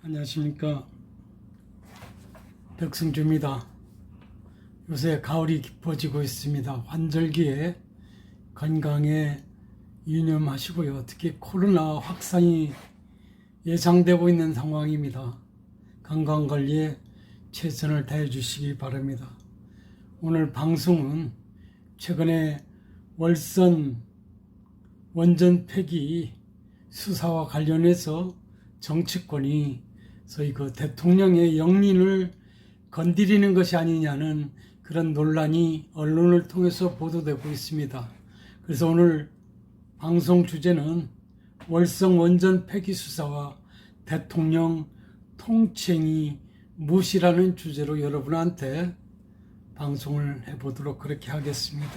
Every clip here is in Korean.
안녕하십니까. 백승주입니다. 요새 가을이 깊어지고 있습니다. 환절기에 건강에 유념하시고요. 특히 코로나 확산이 예상되고 있는 상황입니다. 건강관리에 최선을 다해 주시기 바랍니다. 오늘 방송은 최근에 월선 원전 폐기 수사와 관련해서 정치권이 소위 그 대통령의 영린을 건드리는 것이 아니냐는 그런 논란이 언론을 통해서 보도되고 있습니다. 그래서 오늘 방송 주제는 월성 원전 폐기 수사와 대통령 통치행위 무시라는 주제로 여러분한테 방송을 해보도록 그렇게 하겠습니다.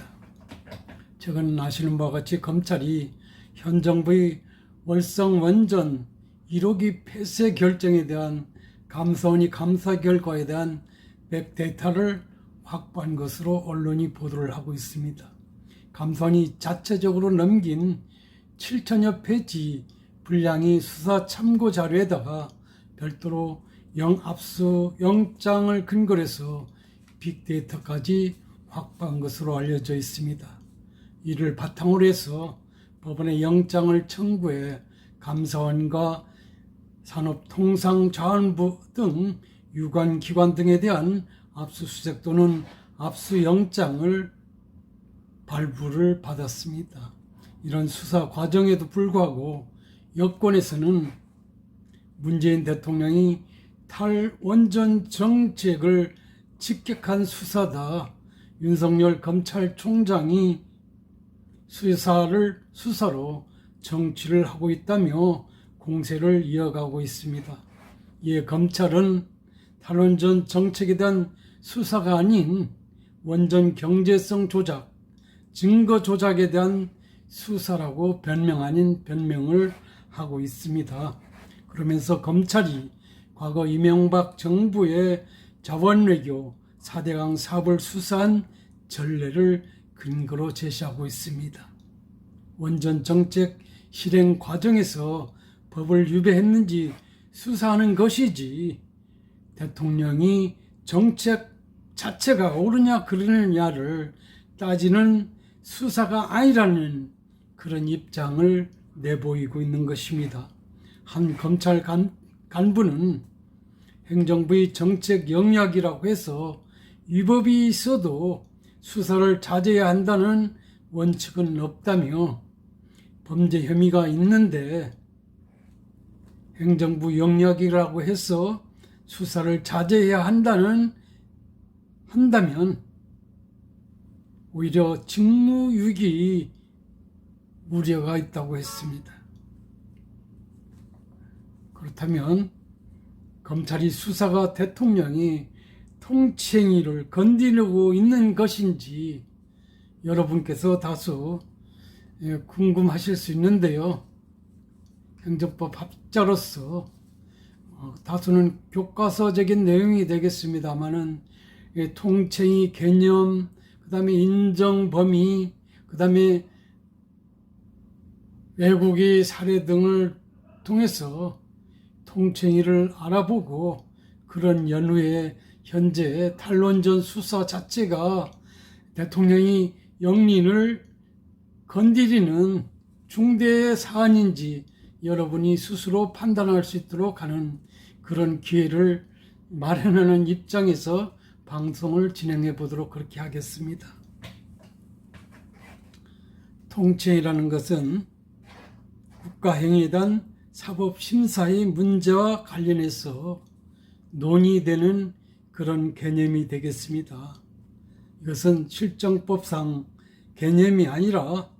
최근 아시는 바와 같이 검찰이 현 정부의 월성 원전 1호기 폐쇄 결정에 대한 감사원이 감사 결과에 대한 백데이터를 확보한 것으로 언론이 보도를 하고 있습니다. 감사원이 자체적으로 넘긴 7천여 페이지 분량의 수사 참고 자료에다가 별도로 압수 영장을 근거로 해서 빅데이터까지 확보한 것으로 알려져 있습니다. 이를 바탕으로 해서 법원에 영장을 청구해 감사원과 산업통상자원부 등 유관기관 등에 대한 압수수색 또는 압수영장을 발부를 받았습니다. 이런 수사 과정에도 불구하고 여권에서는 문재인 대통령이 탈원전 정책을 직격한 수사다, 윤석열 검찰총장이 수사로 정치를 하고 있다며 공세를 이어가고 있습니다. 이에 검찰은 탈원전 정책에 대한 수사가 아닌 원전 경제성 조작, 증거 조작에 대한 수사라고 변명 아닌 변명을 하고 있습니다. 그러면서 검찰이 과거 이명박 정부의 자원외교 4대강 사업을 수사한 전례를 근거로 제시하고 있습니다. 원전 정책 실행 과정에서 법을 위배했는지 수사하는 것이지 대통령이 정책 자체가 옳으냐 그르느냐를 따지는 수사가 아니라는 그런 입장을 내보이고 있는 것입니다. 한 검찰 간부는 행정부의 정책 영역이라고 해서 위법이 있어도 수사를 자제해야 한다는 원칙은 없다며 범죄 혐의가 있는데 행정부 영역이라고 해서 수사를 자제해야 한다면 오히려 직무유기 우려가 있다고 했습니다. 그렇다면 검찰이 수사가 대통령이 통치행위를 건드리고 있는 것인지 여러분께서 다소 궁금하실 수 있는데요. 행정법 학자로서 다소는 교과서적인 내용이 되겠습니다만은 통치행위 개념, 그 다음에 인정 범위, 그 다음에 외국의 사례 등을 통해서 통치행위를 알아보고 그런 연후에 현재 탈원전 수사 자체가 대통령이 영린을 건드리는 중대 사안인지 여러분이 스스로 판단할 수 있도록 하는 그런 기회를 마련하는 입장에서 방송을 진행해 보도록 그렇게 하겠습니다. 통치행위라는 것은 국가행위에 대한 사법심사의 문제와 관련해서 논의되는 그런 개념이 되겠습니다. 이것은 실정법상 개념이 아니라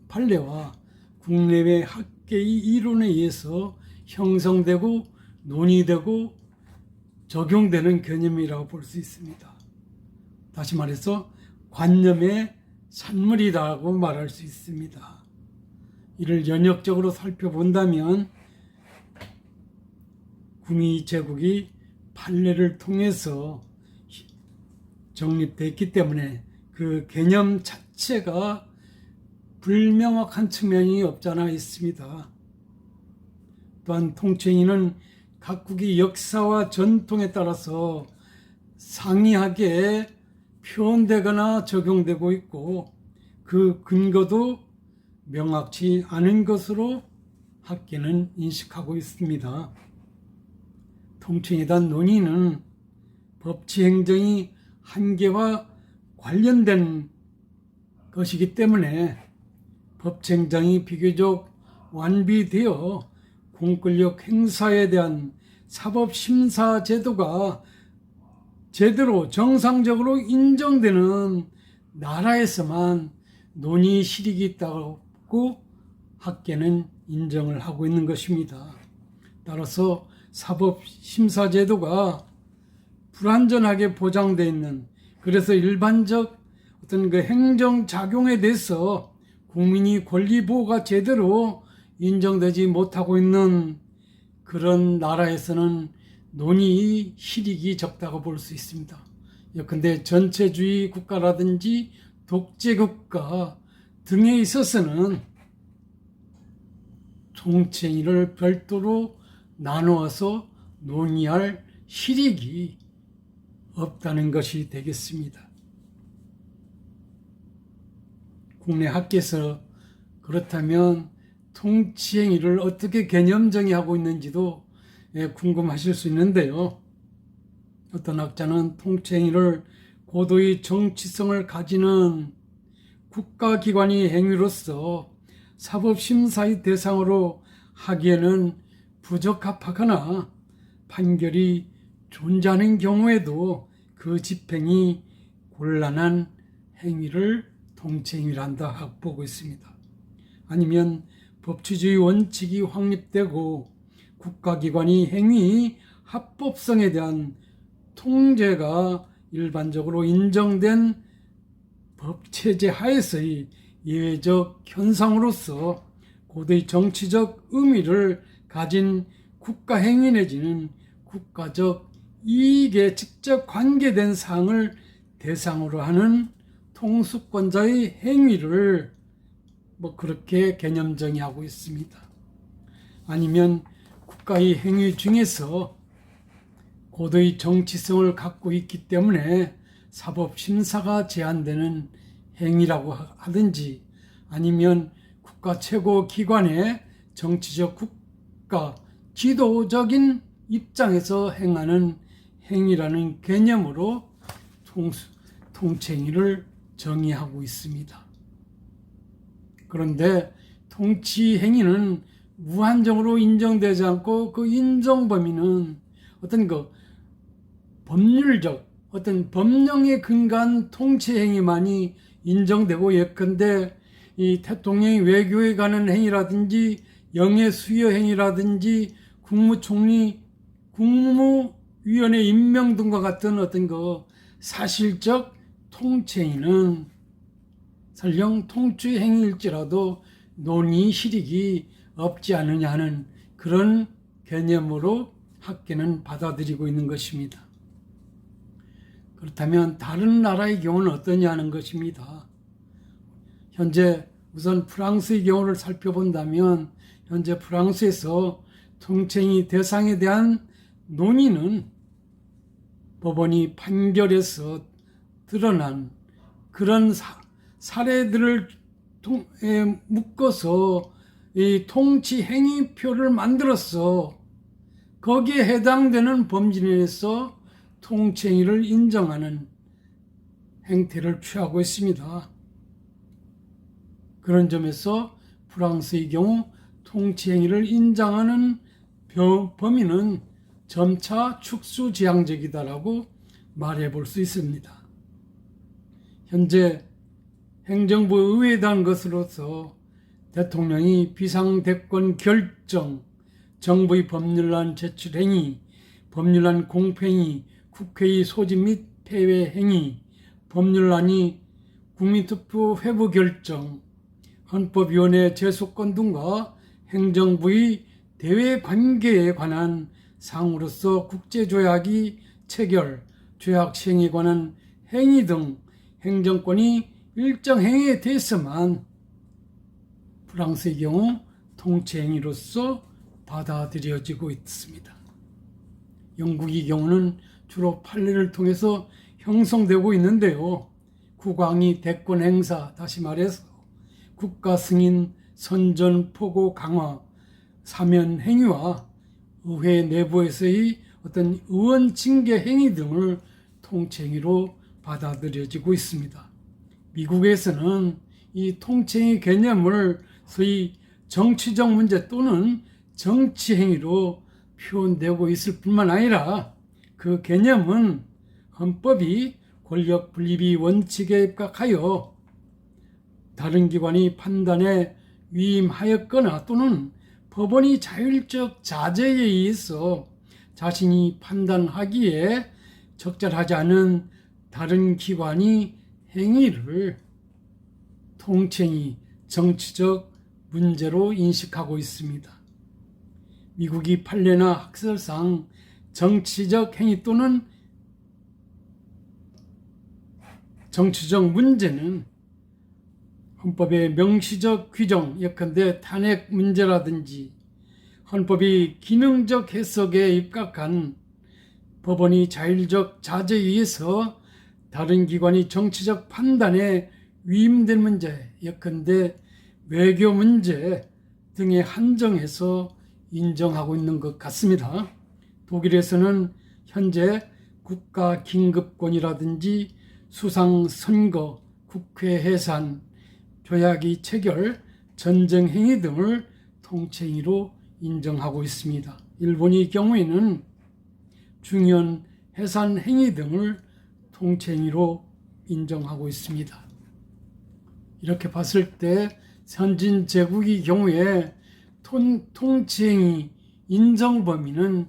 판례와 국내외 학계의 이론에 의해서 형성되고 논의되고 적용되는 개념이라고 볼 수 있습니다. 다시 말해서 관념의 산물이라고 말할 수 있습니다. 이를 연역적으로 살펴본다면 구미 제국이 판례를 통해서 정립됐기 때문에 그 개념 자체가 불명확한 측면이 없지 않아 있습니다. 또한 통치행위는 각국의 역사와 전통에 따라서 상이하게 표현되거나 적용되고 있고 그 근거도 명확치 않은 것으로 학계는 인식하고 있습니다. 통치행위에 대한 논의는 법치행정의 한계와 관련된 것이기 때문에 법치행정이 비교적 완비되어 공권력 행사에 대한 사법심사 제도가 제대로 정상적으로 인정되는 나라에서만 논의 실익이 있다고 학계는 인정을 하고 있는 것입니다. 따라서 사법심사 제도가 불완전하게 보장되어 있는, 그래서 일반적 어떤 그 행정작용에 대해서 국민이 권리 보호가 제대로 인정되지 못하고 있는 그런 나라에서는 논의 실익이 적다고 볼 수 있습니다. 예컨대 전체주의 국가라든지 독재국가 등에 있어서는 통치행위를 별도로 나누어서 논의할 실익이 없다는 것이 되겠습니다. 국내 학계에서 그렇다면 통치행위를 어떻게 개념 정의하고 있는지도 궁금하실 수 있는데요. 어떤 학자는 통치행위를 고도의 정치성을 가지는 국가기관의 행위로서 사법심사의 대상으로 하기에는 부적합하거나 판결이 존재하는 경우에도 그 집행이 곤란한 행위를 통치행위란다 보고 있습니다. 아니면 법치주의 원칙이 확립되고 국가기관의 행위 합법성에 대한 통제가 일반적으로 인정된 법체제 하에서의 예외적 현상으로서 고도의 정치적 의미를 가진 국가행위 내지는 국가적 이익에 직접 관계된 사항을 대상으로 하는 통수권자의 행위를 그렇게 개념 정의하고 있습니다. 아니면 국가의 행위 중에서 고도의 정치성을 갖고 있기 때문에 사법심사가 제한되는 행위라고 하든지, 아니면 국가 최고 기관의 정치적 국가 지도적인 입장에서 행하는 행위라는 개념으로 통치행위를 정의하고 있습니다. 그런데 통치행위는 무한정으로 인정되지 않고 그 인정 범위는 어떤 법률적 어떤 법령에 근거한 통치행위만이 인정되고, 예컨대 이 대통령이 외교에 가는 행위라든지 영예 수여 행위라든지 국무총리 국무위원회 임명 등과 같은 어떤 사실적 통치행위는 설령 통치행위일지라도 논의 실익이 없지 않느냐 하는 그런 개념으로 학계는 받아들이고 있는 것입니다. 그렇다면 다른 나라의 경우는 어떠냐 하는 것입니다. 현재 우선 프랑스의 경우를 살펴본다면 현재 프랑스에서 통치행위 대상에 대한 논의는 법원이 판결에서 드러난 그런 사례들을 묶어서 이 통치행위표를 만들어서 거기에 해당되는 범죄에서 통치행위를 인정하는 행태를 취하고 있습니다. 그런 점에서 프랑스의 경우 통치행위를 인정하는 범위는 점차 축소지향적이다라고 말해 볼 수 있습니다. 현재 행정부 의회에 대한 것으로서 대통령이 비상대권 결정, 정부의 법률안 제출행위, 법률안 공표행위, 국회의 소집 및 폐회 행위, 법률안이 국민투표 회부 결정, 헌법위원회 제소권 등과 행정부의 대외 관계에 관한 사항으로서 국제조약이 체결, 조약 시행에 관한 행위 등 행정권이 일정 행위에 대해서만 프랑스의 경우 통치행위로서 받아들여지고 있습니다. 영국의 경우는 주로 판례를 통해서 형성되고 있는데요. 국왕이 대권 행사, 다시 말해서 국가 승인, 선전, 포고, 강화, 사면 행위와 의회 내부에서의 어떤 의원 징계 행위 등을 통칭으로 받아들여지고 있습니다. 미국에서는 이 통칭의 개념을 소위 정치적 문제 또는 정치 행위로 표현되고 있을 뿐만 아니라 그 개념은 헌법이 권력 분립의 원칙에 입각하여 다른 기관이 판단에 위임하였거나 또는 법원이 자율적 자제에 의해서 자신이 판단하기에 적절하지 않은 다른 기관이 행위를 통칭이 정치적 문제로 인식하고 있습니다. 미국의 판례나 학설상 정치적 행위 또는 정치적 문제는 헌법의 명시적 규정, 예컨대 탄핵 문제라든지 헌법이 기능적 해석에 입각한 법원이 자율적 자제에 의해서 다른 기관이 정치적 판단에 위임된 문제, 예컨대 외교 문제 등에 한정해서 인정하고 있는 것 같습니다. 독일에서는 현재 국가 긴급권이라든지 수상 선거, 국회 해산, 조약의 체결, 전쟁 행위 등을 통칭으로 인정하고 있습니다. 일본의 경우에는 중요한 해산 행위 등을 통칭으로 인정하고 있습니다. 이렇게 봤을 때 선진 제국의 경우에 통칭의 인정 범위는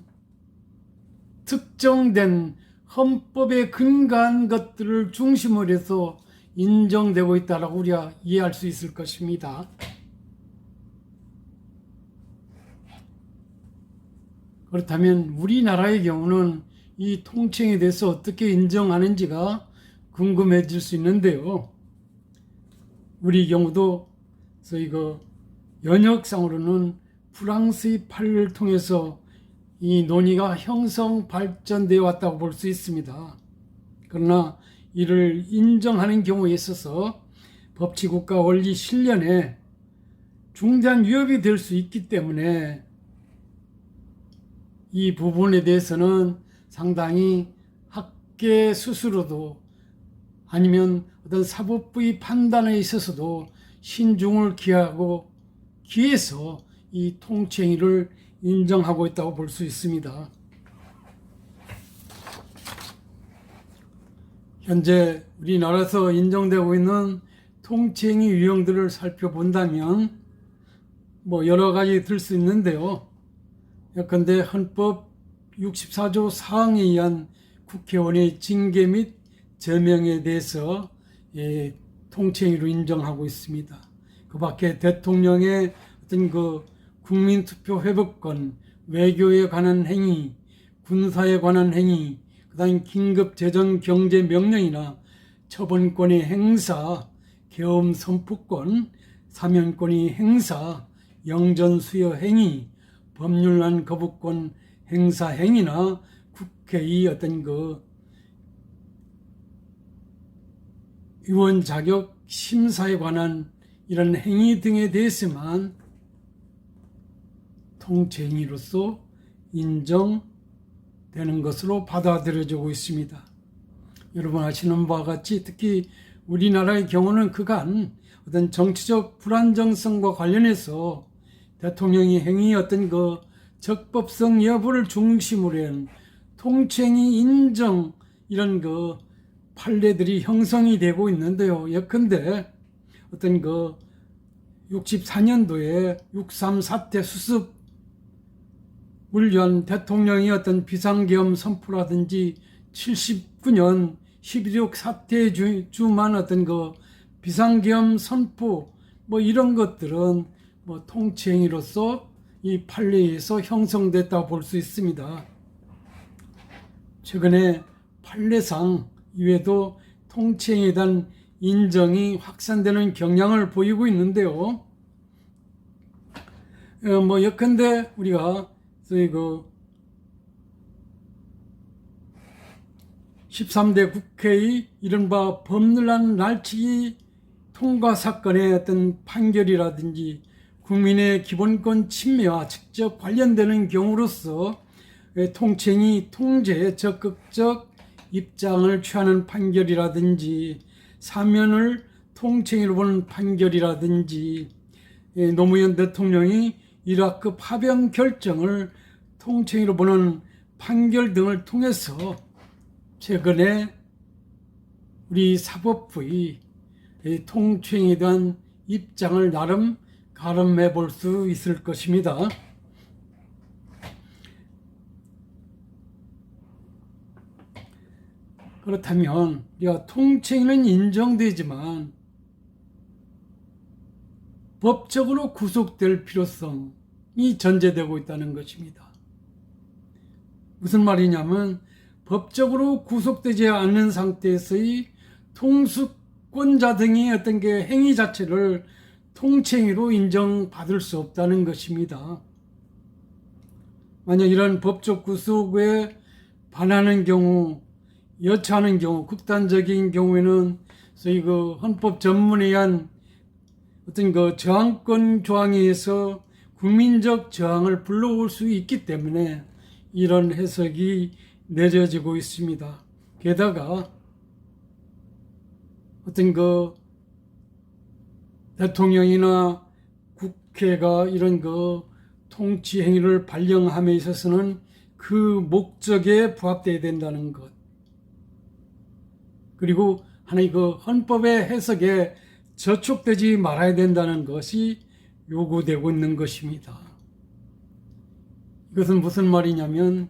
특정된 헌법에 근거한 것들을 중심으로 해서 인정되고 있다라고 우리가 이해할 수 있을 것입니다. 그렇다면 우리나라의 경우는 이 통칭에 대해서 어떻게 인정하는지가 궁금해질 수 있는데요. 우리 경우도 연역상으로는 프랑스의 판례를 통해서 이 논의가 형성 발전되어 왔다고 볼 수 있습니다. 그러나 이를 인정하는 경우에 있어서 법치국가 원리 실현에 중대한 위협이 될 수 있기 때문에 이 부분에 대해서는 상당히 학계 스스로도 아니면 어떤 사법부의 판단에 있어서도 신중을 기해서 이 통칭의를 인정하고 있다고 볼 수 있습니다. 현재 우리나라에서 인정되고 있는 통칭의 유형들을 살펴본다면 여러 가지 들 수 있는데요. 예컨대 헌법 64조 4항에 의한 국회의원의 징계 및 제명에 대해서 통칭의로 인정하고 있습니다. 그 밖에 대통령의 어떤 국민투표 회복권, 외교에 관한 행위, 군사에 관한 행위, 그다음 긴급재정경제명령이나 처분권의 행사, 계엄 선포권, 사면권의 행사, 영전수여 행위, 법률안 거부권 행사 행위나 국회의 어떤 의원 자격 심사에 관한 이런 행위 등에 대해서만 통칭의로서 인정되는 것으로 받아들여지고 있습니다. 여러분 아시는 바와 같이 특히 우리나라의 경우는 그간 어떤 정치적 불안정성과 관련해서 대통령의 행위의 어떤 적법성 여부를 중심으로 한 통칭의 인정 이런 판례들이 형성이 되고 있는데요. 예컨대 어떤 64년도에 6.3 사태 수습 관련 대통령이 어떤 비상계엄 선포라든지 79년 12.6 사태 주만 어떤 비상계엄 선포 이런 것들은 통칭의로서 이 판례에서 형성됐다고 볼 수 있습니다. 최근에 판례상 이외에도 통칭에 대한 인정이 확산되는 경향을 보이고 있는데요. 뭐 예컨대 우리가 저희 그 13대 국회의 이른바 법률안 날치기 통과 사건의 어떤 판결이라든지 국민의 기본권 침해와 직접 관련되는 경우로서 통칭이 통제에 적극적 입장을 취하는 판결이라든지 사면을 통칭으로 보는 판결이라든지 노무현 대통령이 이라크 파병 결정을 통칭으로 보는 판결 등을 통해서 최근에 우리 사법부의 통칭에 대한 입장을 나름 가름해 볼 수 있을 것입니다. 그렇다면 우리가 통칭은 인정되지만 법적으로 구속될 필요성이 전제되고 있다는 것입니다. 무슨 말이냐면 법적으로 구속되지 않는 상태에서의 통수권자 등의 어떤 게 행위 자체를 통칭으로 인정받을 수 없다는 것입니다. 만약 이런 법적 구속에 반하는 경우, 여차하는 경우, 극단적인 경우에는 소위 그 헌법 전문에 의한 어떤 그 저항권 조항에 의해서 국민적 저항을 불러올 수 있기 때문에 이런 해석이 내려지고 있습니다. 게다가 어떤 그 대통령이나 국회가 이런 그 통치 행위를 발령함에 있어서는 그 목적에 부합되어야 된다는 것. 그리고 하나의 그 헌법의 해석에 저촉되지 말아야 된다는 것이 요구되고 있는 것입니다. 이것은 무슨 말이냐면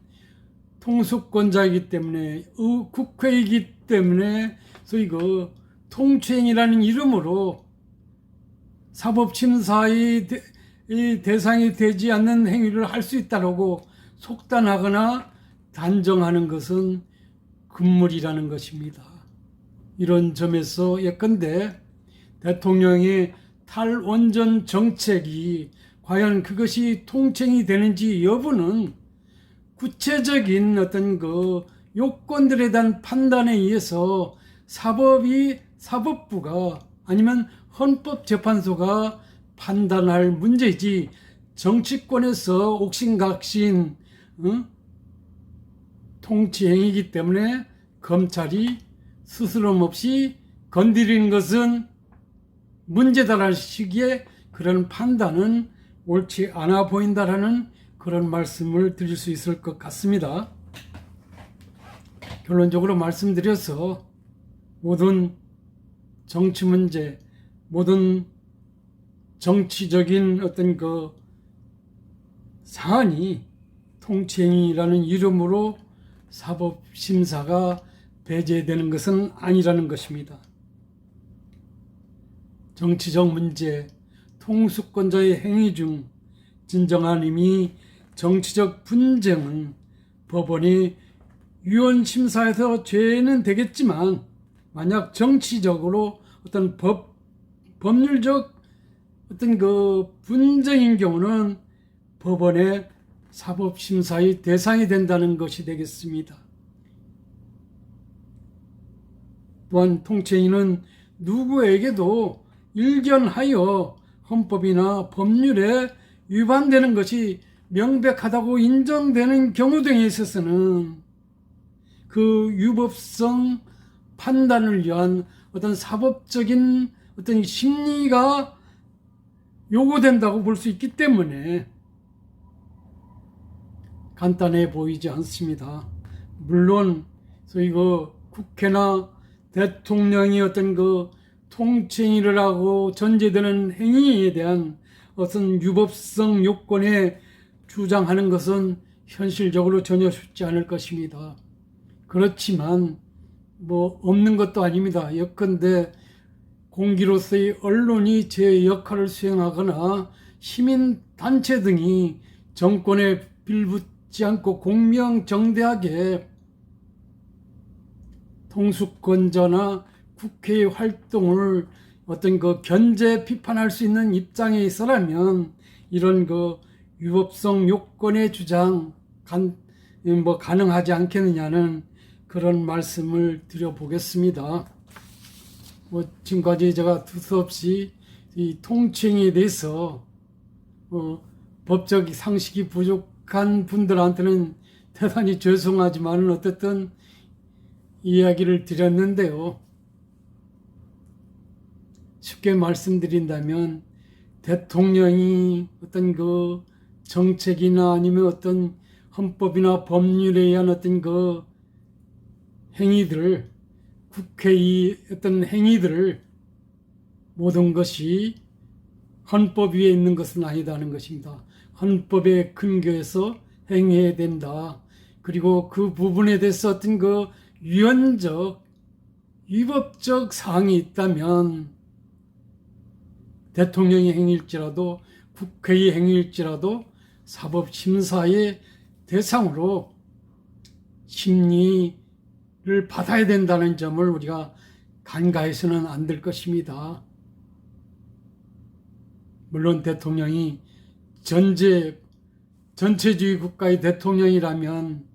통수권자이기 때문에 국회이기 때문에 소위 그 통치행위라는 이름으로 사법심사의 대상이 되지 않는 행위를 할 수 있다고 속단하거나 단정하는 것은 금물이라는 것입니다. 이런 점에서 예컨대 대통령의 탈원전 정책이 과연 그것이 통칭이 되는지 여부는 구체적인 어떤 그 요건들에 대한 판단에 의해서 사법부가 아니면 헌법재판소가 판단할 문제이지 정치권에서 옥신각신 통치행위이기 때문에 검찰이 스스럼 없이 건드리는 것은 문제다라는 시기에 그런 판단은 옳지 않아 보인다라는 그런 말씀을 드릴 수 있을 것 같습니다. 결론적으로 말씀드려서 모든 정치 문제, 모든 정치적인 어떤 그 사안이 통치행위라는 이름으로 사법심사가 배제되는 것은 아니라는 것입니다. 정치적 문제, 통수권자의 행위 중 진정한 의미 정치적 분쟁은 법원이 위헌심사에서 죄는 되겠지만 만약 정치적으로 어떤 법률적 어떤 그 분쟁인 경우는 법원의 사법심사의 대상이 된다는 것이 되겠습니다. 또한 통치행위는 누구에게도 일견하여 헌법이나 법률에 위반되는 것이 명백하다고 인정되는 경우 등에 있어서는 그 유법성 판단을 위한 어떤 사법적인 어떤 심리가 요구된다고 볼 수 있기 때문에 간단해 보이지 않습니다. 물론 소위 그 국회나 대통령이 어떤 그 통치행위를 하고 전제되는 행위에 대한 어떤 유법성 요건에 주장하는 것은 현실적으로 전혀 쉽지 않을 것입니다. 그렇지만 뭐 없는 것도 아닙니다. 예컨대 공기로서의 언론이 제 역할을 수행하거나 시민단체 등이 정권에 빌붙지 않고 공명정대하게 통수권자나 국회의 활동을 어떤 그 견제 비판할 수 있는 입장에 있어라면 이런 그 위법성 요건의 주장 가능하지 않겠느냐는 그런 말씀을 드려보겠습니다. 지금까지 제가 두서없이 이 통칭에 대해서 법적 상식이 부족한 분들한테는 대단히 죄송하지만 어쨌든 이야기를 드렸는데요. 쉽게 말씀드린다면 대통령이 어떤 그 정책이나 아니면 어떤 헌법이나 법률에 의한 어떤 그 행위들, 국회의 어떤 행위들을 모든 것이 헌법 위에 있는 것은 아니다는 것입니다. 헌법의 근거에서 행해야 된다. 그리고 그 부분에 대해서 어떤 그 위헌적, 위법적 사항이 있다면 대통령의 행위일지라도 국회의 행위일지라도 사법심사의 대상으로 심리를 받아야 된다는 점을 우리가 간과해서는 안 될 것입니다. 물론 대통령이 전체주의 국가의 대통령이라면,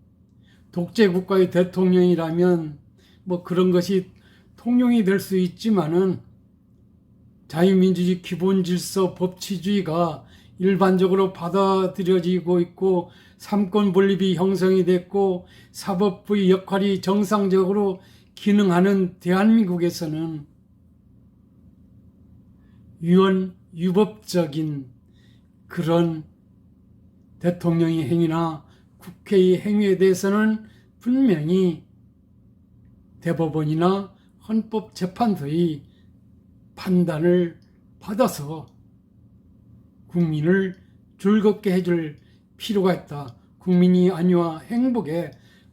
독재 국가의 대통령이라면 뭐 그런 것이 통용이 될 수 있지만은 자유민주주의 기본질서 법치주의가 일반적으로 받아들여지고 있고 삼권 분립이 형성이 됐고 사법부의 역할이 정상적으로 기능하는 대한민국에서는 위법적인 그런 대통령의 행위나 국회의 행위에 대해서는 분명히 대법원이나 헌법재판소의 판단을 받아서 국민을 즐겁게 해줄 필요가 있다. 국민이 안위와 행복에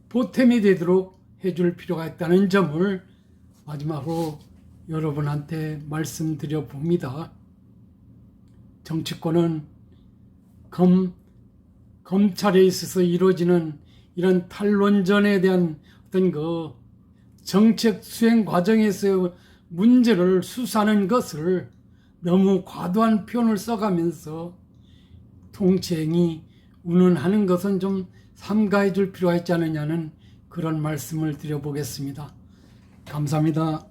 보탬이 되도록 해줄 필요가 있다는 점을 마지막으로 여러분한테 말씀드려 봅니다. 정치권은 검찰에 있어서 이루어지는 이런 탈론전에 대한 어떤 그 정책 수행 과정에서 문제를 수사하는 것을 너무 과도한 표현을 써가면서 통치행위 운운하는 것은 좀 삼가해 줄 필요가 있지 않느냐는 그런 말씀을 드려보겠습니다. 감사합니다.